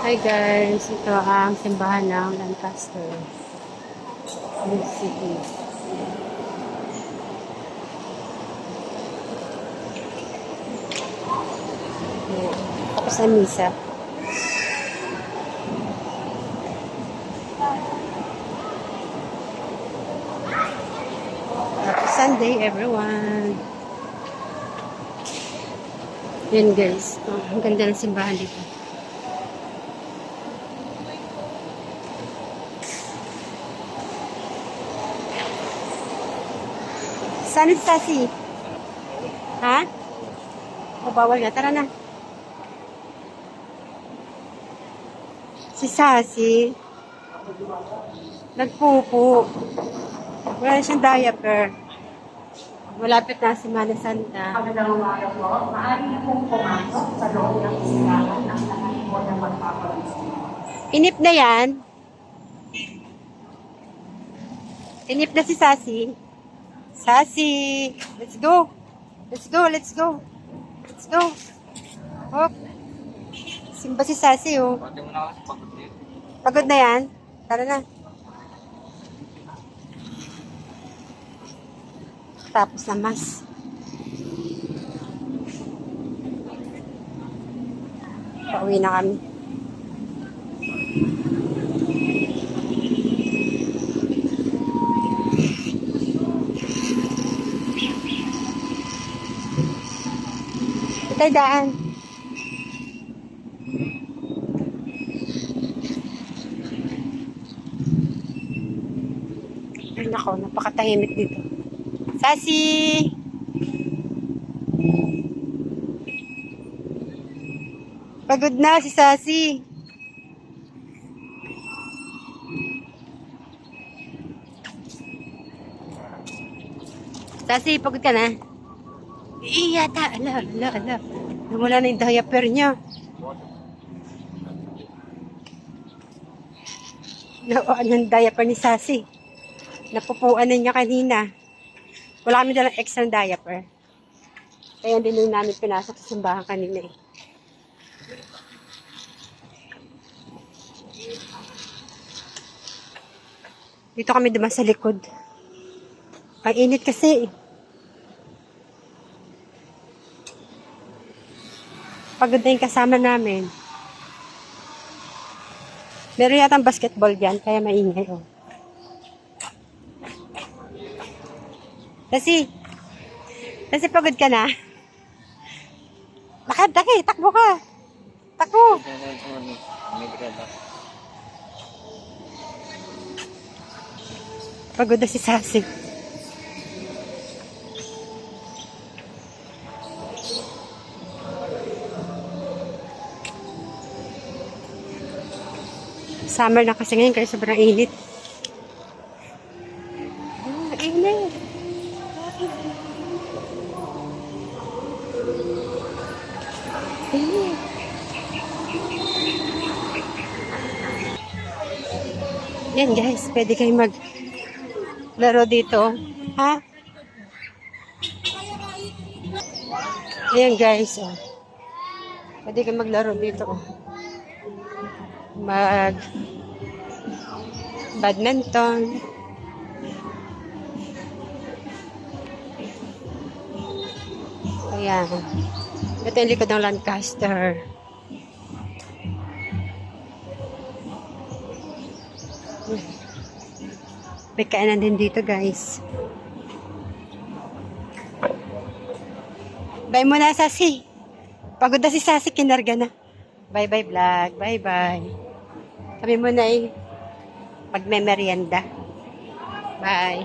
Hi guys, ito ang simbahan ng Lancaster City. Tapos na misa. Happy Sunday everyone. Yan guys, ang ganda ng simbahan dito. Saan si Sassy? Ha? O bawal na, tara na. Si Sassy nagpupo. Wala na siyang diaper. Malapit na Semana Santa. Magandang umaga po. Maaari na pong pumasok sa loob ng simbahan ang lahat po ng magpapalisip. Inip na yan. Inip na si Sassy. Sassy! Let's go! Let's go! Let's go! Let's go! Hop! Simba si Sassy, oh. Pagod na yan? Tara na. Tapos na mas. Pauwi na kami. Ito daan. Ay nako, napakatahimik dito. Sassy! Pagod na si Sassy. Sassy, pagod ka na? Yata. Ala. Nawala na yung diaper niya. Nawala yung diaper ni Sassy. Napupuan na niya kanina. Wala kami dalang extra diaper. Kaya din yung namin pinasok sa simbahan kanina eh. Dito kami dumaan sa likod. Ang init kasi eh. Pagod na yung kasama namin. Meron yatang basketball dyan, kaya maingay oh. Kasi pagod ka na? Lakad, takbo ka. Takbo. Pagod na si Sassy. Summer na kasi ngayon, kaya sobrang init. Init. Yan guys, pwede kayo maglaro dito. Ha? Ayan guys, oh. Pwede kayo maglaro dito. Badminton. Ayan. Ito yung likod ng Lancaster. May kainan din dito guys. Bye muna Sassy. Pagod na si Sassy, kinarga na. Bye bye vlog. Bye bye. Kami muna ay magme-merienda. Bye.